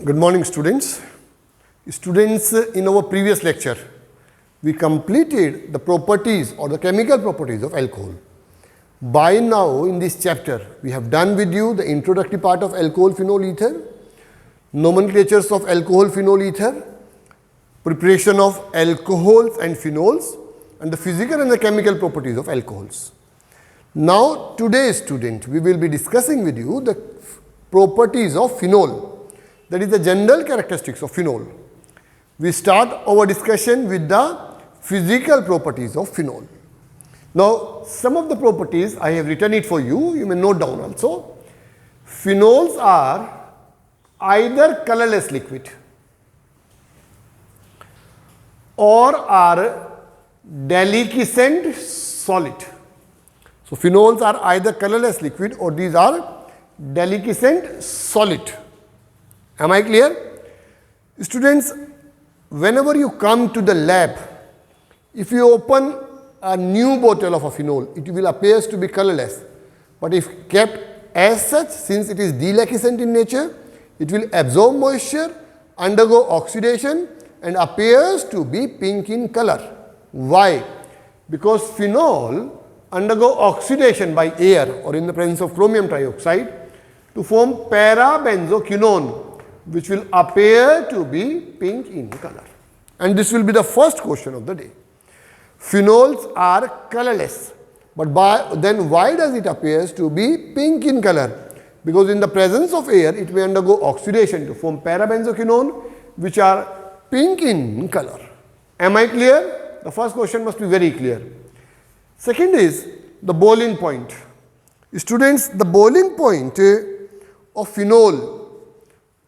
Good morning, students. Students, in our previous lecture, we completed the properties or the chemical properties of alcohol. By now, in this chapter, we have done with you the introductory part of alcohol phenol ether, nomenclatures of alcohol phenol ether, preparation of alcohols and phenols, and the physical and the chemical properties of alcohols. Now, today, student, we will be discussing with you the properties of phenol. That is the general characteristics of phenol. We start our discussion with the physical properties of phenol. Now, some of the properties I have written it for you, you may note down also. Phenols are either colorless liquid or are deliquescent solid. So, phenols are either colorless liquid or these are deliquescent solid. Am I clear? Students, whenever you come to the lab, if you open a new bottle of a phenol, it will appear to be colorless. But if kept as such, since it is deliquescent in nature, it will absorb moisture, undergo oxidation and appears to be pink in color. Why? Because phenol undergo oxidation by air or in the presence of chromium trioxide to form parabenzoquinone, which will appear to be pink in color. And this will be the first question of the day. Phenols are colorless, but then why does it appear to be pink in color? Because in the presence of air, it may undergo oxidation to form parabenzoquinone, which are pink in color. Am I clear? The first question must be very clear. Second is the boiling point. Students, the boiling point of phenol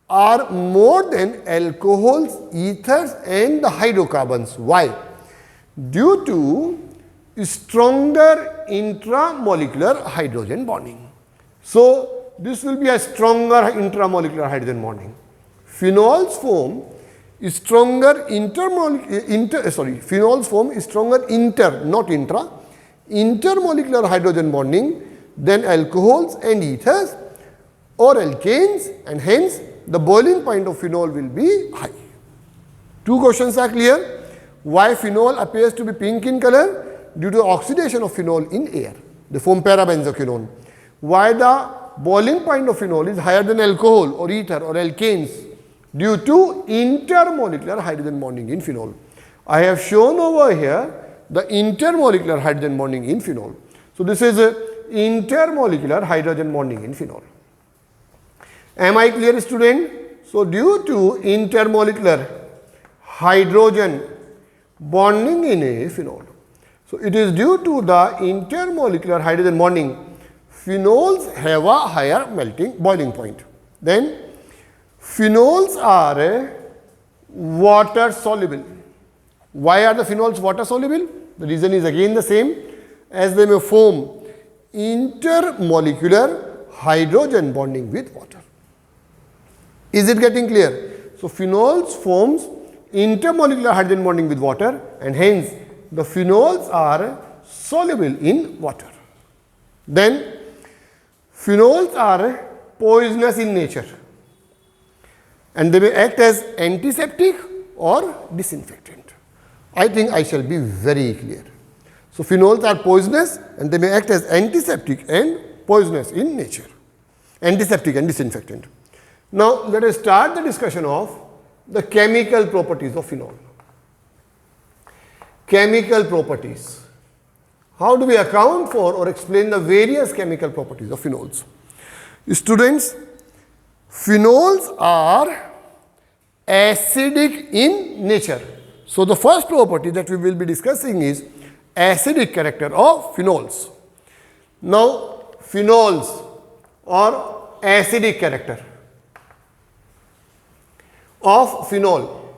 are more than alcohols, ethers and the hydrocarbons. Why? Due to stronger intramolecular hydrogen bonding. So, this will be a stronger intramolecular hydrogen bonding. Phenols form stronger intermolecular hydrogen bonding than alcohols and ethers or alkanes, and hence the boiling point of phenol will be high. Two questions are clear. Why phenol appears to be pink in color? Due to oxidation of phenol in air. They form parabenzoquinone. Why the boiling point of phenol is higher than alcohol or ether or alkanes? Due to intermolecular hydrogen bonding in phenol. I have shown over here the intermolecular hydrogen bonding in phenol. So, this is intermolecular hydrogen bonding in phenol. Am I clear, student? So, due to intermolecular hydrogen bonding in a phenol. So, it is due to the intermolecular hydrogen bonding, phenols have a higher boiling point. Then, phenols are water soluble. Why are the phenols water soluble? The reason is again the same, as they may form intermolecular hydrogen bonding with water. Is it getting clear? So, phenols forms intermolecular hydrogen bonding with water, and hence the phenols are soluble in water. Then, phenols are poisonous in nature and they may act as antiseptic or disinfectant. I think I shall be very clear. So, phenols are poisonous and they may act as antiseptic and poisonous in nature, antiseptic and disinfectant. Now, let us start the discussion of the chemical properties of phenol. Chemical properties. How do we account for or explain the various chemical properties of phenols? Students, phenols are acidic in nature. So, the first property that we will be discussing is acidic character of phenols. Now, phenols or acidic character of phenol.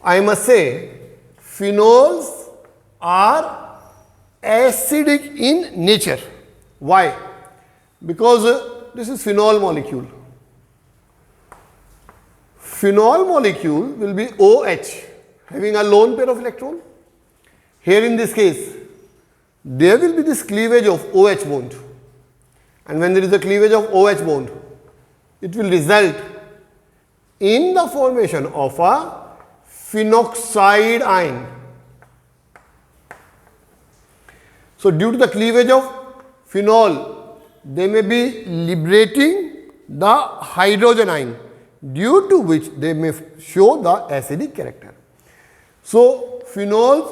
I must say, phenols are acidic in nature. Why? Because this is phenol molecule. Phenol molecule will be OH, having a lone pair of electron. Here in this case, there will be this cleavage of OH bond. And when there is a cleavage of OH bond, it will result in the formation of a phenoxide ion. So due to the cleavage of phenol, they may be liberating the hydrogen ion, due to which they may show the acidic character. So phenols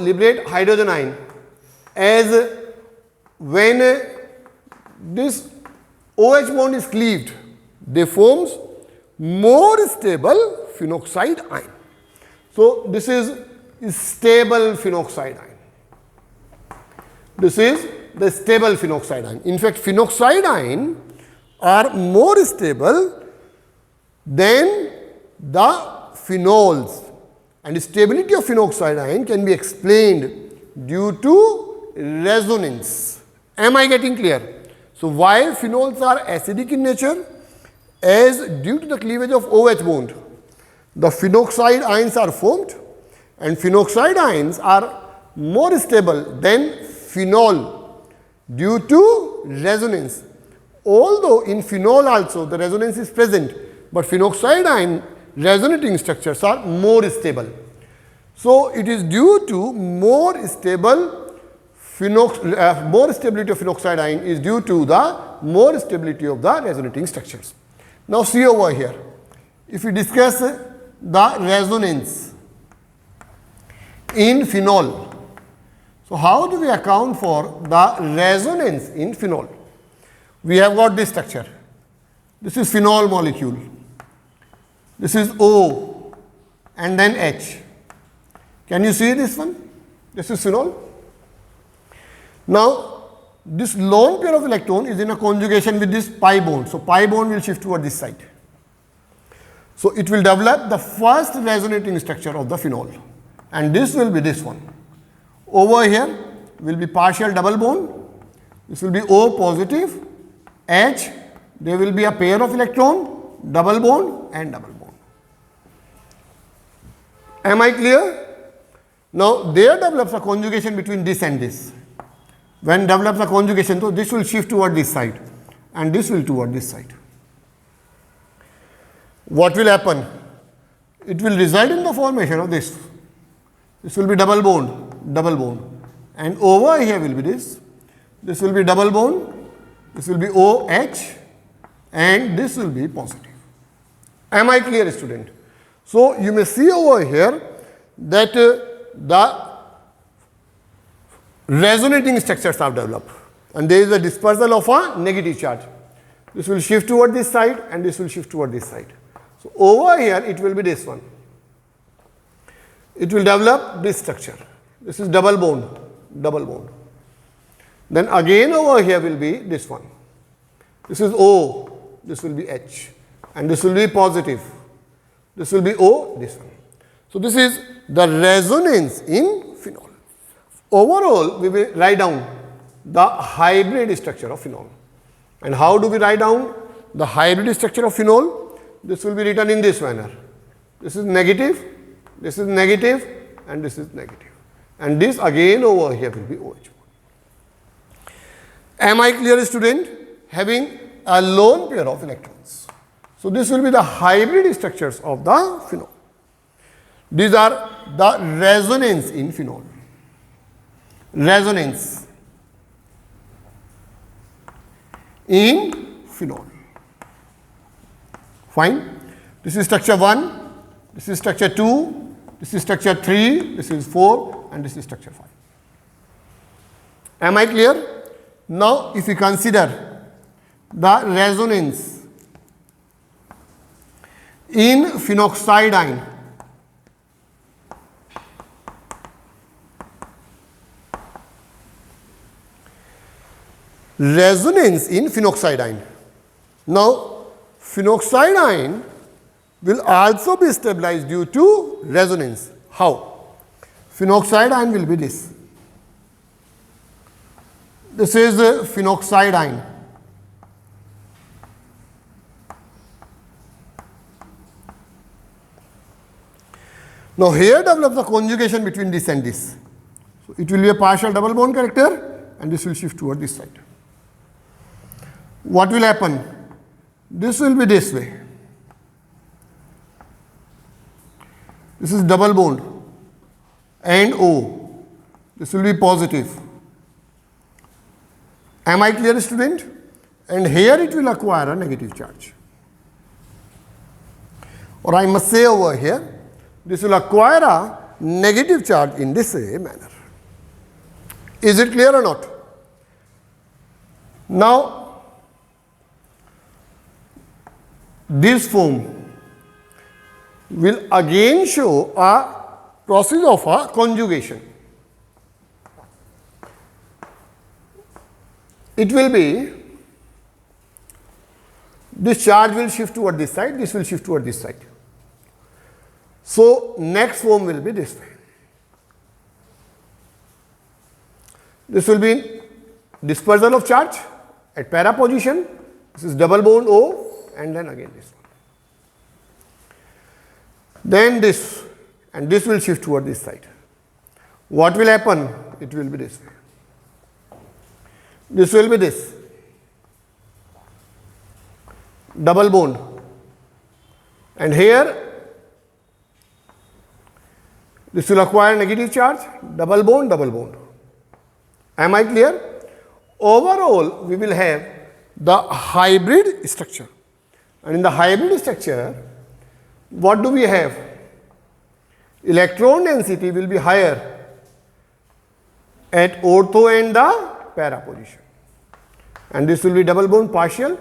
liberate hydrogen ion, as when this OH bond is cleaved, they forms more stable phenoxide ion. So this is stable phenoxide ion. This is the stable phenoxide ion. In fact, phenoxide ion are more stable than the phenols, and stability of phenoxide ion can be explained due to resonance. Am I getting clear? So why phenols are acidic in nature? As due to the cleavage of OH bond, the phenoxide ions are formed, and phenoxide ions are more stable than phenol due to resonance. Although in phenol also the resonance is present, but phenoxide ion resonating structures are more stable. So it is due to more stability of phenoxide ion is due to the more stability of the resonating structures. Now see over here, if we discuss the resonance in phenol, so how do we account for the resonance in phenol? We have got this structure. This is phenol molecule. This is O and then H. Can you see this one? This is phenol. Now, this lone pair of electron is in a conjugation with this pi bond. So, pi bond will shift toward this side. So, it will develop the first resonating structure of the phenol, and this will be this one. Over here will be partial double bond. This will be O positive, H. There will be a pair of electron, double bond and double bond. Am I clear? Now, there develops a conjugation between this and this. When develops a conjugation, so this will shift toward this side and this will toward this side. What will happen? It will result in the formation of this. This will be double bond, and over here will be this. This will be double bond, this will be OH, and this will be positive. Am I clear, student? So you may see over here that the resonating structures have developed, and there is a dispersal of a negative charge. This will shift toward this side and this will shift toward this side. So over here it will be this one. It will develop this structure. This is double bond. Then again over here will be this one. This is O, this will be H, and this will be positive. This will be O, this one. So this is the resonance in phenol. Overall, we will write down the hybrid structure of phenol. And how do we write down the hybrid structure of phenol? This will be written in this manner. This is negative, and this is negative. And this again over here will be OH. Am I clear, student? Having a lone pair of electrons. So this will be the hybrid structures of the phenol. These are the resonance in phenol. Resonance in phenol. Fine. This is structure 1, this is structure 2, this is structure 3, this is 4, and this is structure 5. Am I clear? Now, if we consider the resonance in phenoxide ion, resonance in phenoxide ion. Now, phenoxide ion will also be stabilized due to resonance. How? Phenoxide ion will be this. This is phenoxide ion. Now, here develops a conjugation between this and this. So, it will be a partial double bond character, and this will shift toward this side. What will happen? This will be this way. This is double bond and O. This will be positive. Am I clear, student? And here it will acquire a negative charge. Or I must say over here, this will acquire a negative charge in this manner. Is it clear or not? Now, this foam will again show a process of a conjugation. It will be, this charge will shift toward this side, this will shift toward this side. So, next foam will be this way. This will be dispersal of charge at para position. This is double bond O, and then again this one. Then this, and this will shift toward this side. What will happen? It will be this way. This will be this. Double bond. And here, this will acquire negative charge, double bond, double bond. Am I clear? Overall, we will have the hybrid structure. And in the hybrid structure, what do we have? Electron density will be higher at ortho and the para position. And this will be double bond partial,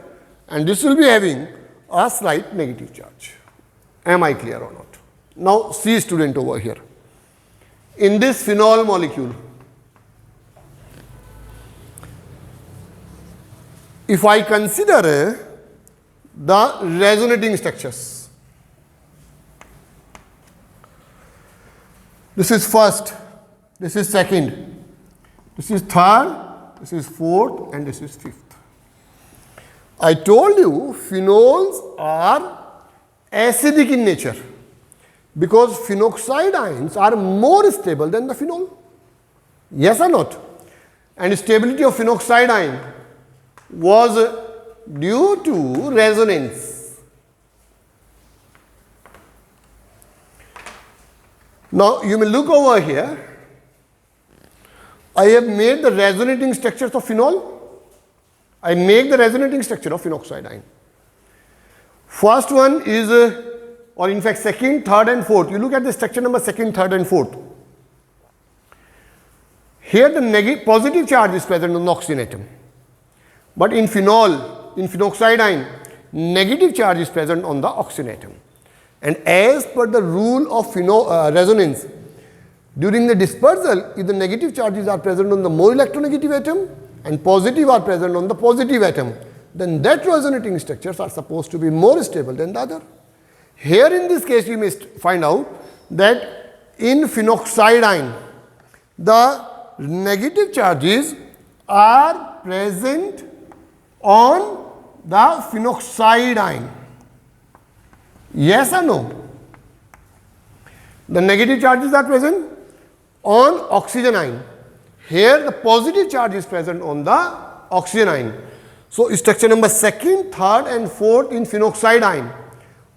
and this will be having a slight negative charge. Am I clear or not? Now, see, student, over here. In this phenol molecule, if I consider the resonating structures, this is first, this is second, this is third, this is fourth, and this is fifth. I told you phenols are acidic in nature because phenoxide ions are more stable than the phenol. Yes or not? And stability of phenoxide ion was due to resonance. Now you may look over here. I have made the resonating structures of phenol. I make the resonating structure of phenoxide ion. First one is, or in fact second, third and fourth. You look at the structure number second, third and fourth. Here the positive charge is present on the oxygen atom. But in phenol, in phenoxide ion, negative charge is present on the oxygen atom. And as per the rule of resonance, during the dispersal, if the negative charges are present on the more electronegative atom and positive are present on the positive atom, then that resonating structures are supposed to be more stable than the other. Here in this case, you may find out that in phenoxide ion, the negative charges are present on the phenoxide ion. Yes or no? The negative charges are present on oxygen ion. Here the positive charge is present on the oxygen ion. So structure number second, third and fourth in phenoxide ion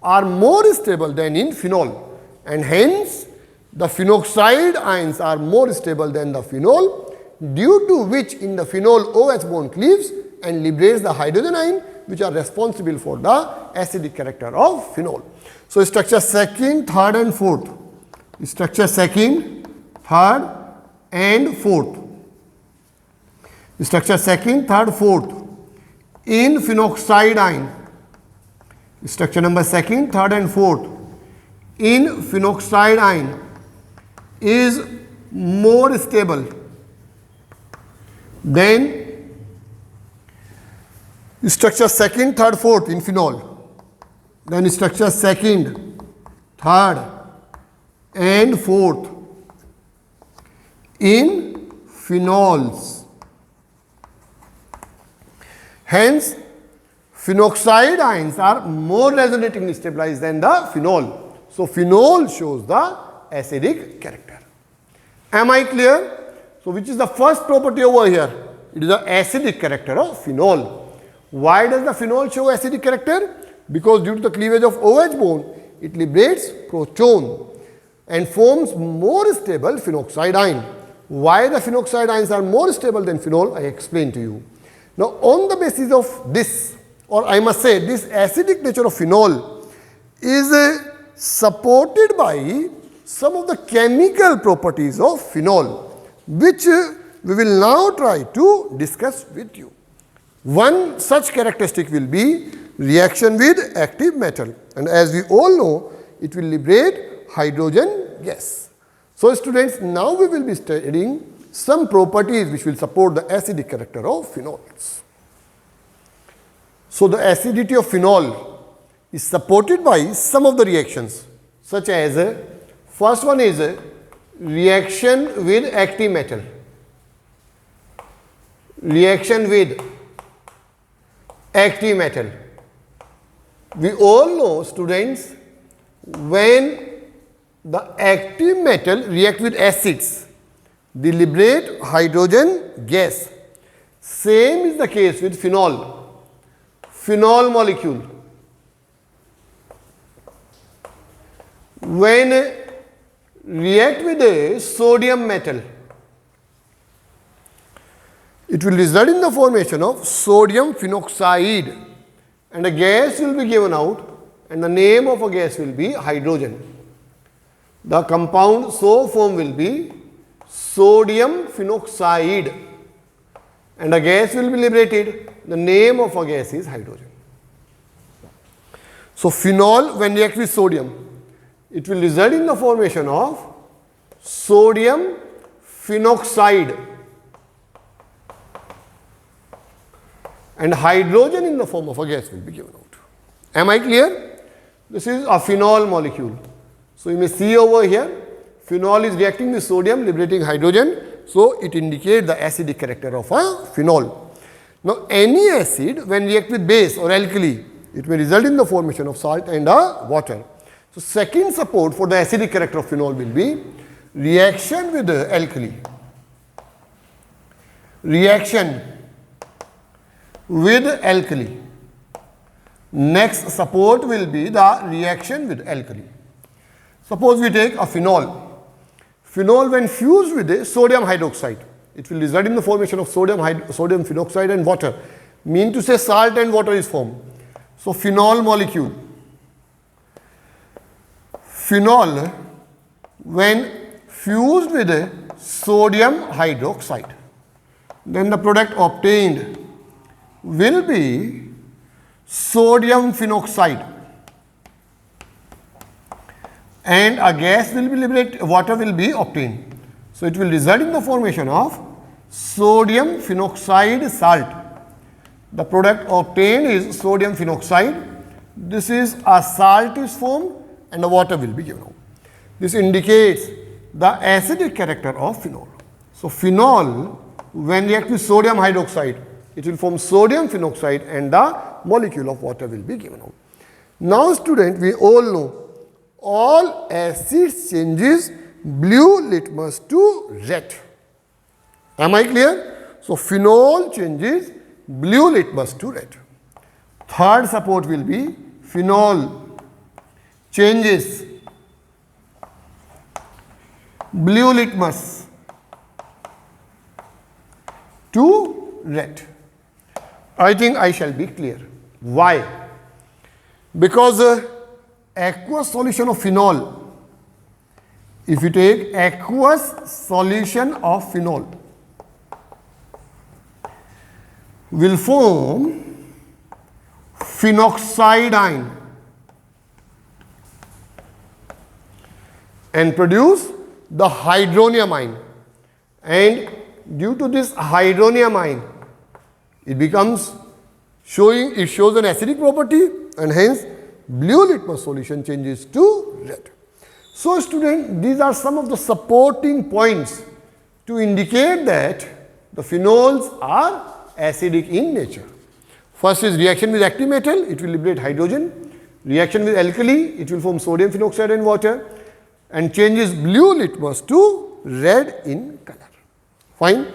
are more stable than in phenol, and hence the phenoxide ions are more stable than the phenol, due to which in the phenol OH bond cleaves and liberates the hydrogen ion, which are responsible for the acidic character of phenol. So structure second, third and fourth. Structure second, third and fourth. Structure second, third, fourth in phenoxide ion. Structure number second, third and fourth in phenoxide ion is more stable than structure second, third, fourth in phenol. Then structure second, third and fourth in phenols. Hence, phenoxide ions are more resonatingly stabilized than the phenol. So, phenol shows the acidic character. Am I clear? So, which is the first property over here? It is the acidic character of phenol. Why does the phenol show acidic character? Because due to the cleavage of OH bond, it liberates proton and forms more stable phenoxide ion. Why the phenoxide ions are more stable than phenol, I explained to you. Now, on the basis of this, or I must say this acidic nature of phenol is supported by some of the chemical properties of phenol, which we will now try to discuss with you. One such characteristic will be reaction with active metal, and as we all know, it will liberate hydrogen gas. So students, now we will be studying some properties which will support the acidic character of phenols. So the acidity of phenol is supported by some of the reactions, such as first one is reaction with active metal. Reaction with active metal. We all know, students, when the active metal react with acids, they liberate hydrogen gas. Same is the case with phenol. Phenol molecule, when react with a sodium metal, it will result in the formation of sodium phenoxide, and a gas will be given out, and the name of a gas will be hydrogen. The compound so formed will be sodium phenoxide, and a gas will be liberated. The name of a gas is hydrogen. So phenol, when react with sodium, it will result in the formation of sodium phenoxide, and hydrogen in the form of a gas will be given out. Am I clear? This is a phenol molecule. So you may see over here, phenol is reacting with sodium, liberating hydrogen. So it indicates the acidic character of a phenol. Now any acid, when react with base or alkali, it may result in the formation of salt and water. So second support for the acidic character of phenol will be reaction with alkali. Reaction with alkali. Next support will be the reaction with alkali. Suppose we take a phenol. Phenol, when fused with a sodium hydroxide, it will result in the formation of sodium phenoxide and water. Mean to say salt and water is formed. So phenol molecule. Phenol, when fused with a sodium hydroxide, then the product obtained will be sodium phenoxide, and a gas will be liberated, water will be obtained. So it will result in the formation of sodium phenoxide salt. The product obtained is sodium phenoxide. This is a salt is formed and the water will be given out. This indicates the acidic character of phenol. So phenol, when react with sodium hydroxide, it will form sodium phenoxide and the molecule of water will be given out. Now student, we all know all acids changes blue litmus to red. Am I clear? So phenol changes blue litmus to red. Third support will be phenol changes blue litmus to red. I think I shall be clear. Why? Because aqueous solution of phenol, if you take aqueous solution of phenol, will form phenoxide ion and produce the hydronium ion, and due to this hydronium ion, it shows an acidic property, and hence blue litmus solution changes to red. So student, these are some of the supporting points to indicate that the phenols are acidic in nature. First is reaction with active metal, it will liberate hydrogen. Reaction with alkali, it will form sodium phenoxide and water, and changes blue litmus to red in color. Fine.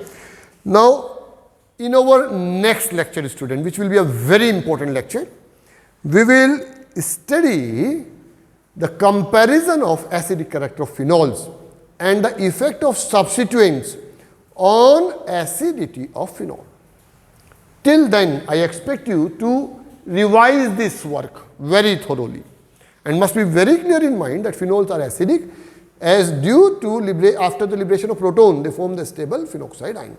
Now in our next lecture, student, which will be a very important lecture, we will study the comparison of acidic character of phenols and the effect of substituents on acidity of phenol. Till then, I expect you to revise this work very thoroughly and must be very clear in mind that phenols are acidic as due to after the liberation of proton, they form the stable phenoxide ion.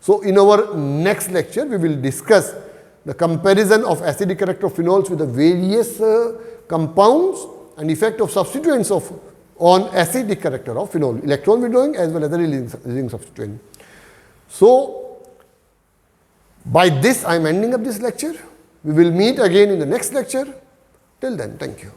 So, in our next lecture, we will discuss the comparison of acidic character of phenols with the various compounds and effect of substituents on acidic character of phenol, electron withdrawing as well as the releasing substituent. So, by this I am ending up this lecture. We will meet again in the next lecture. Till then, thank you.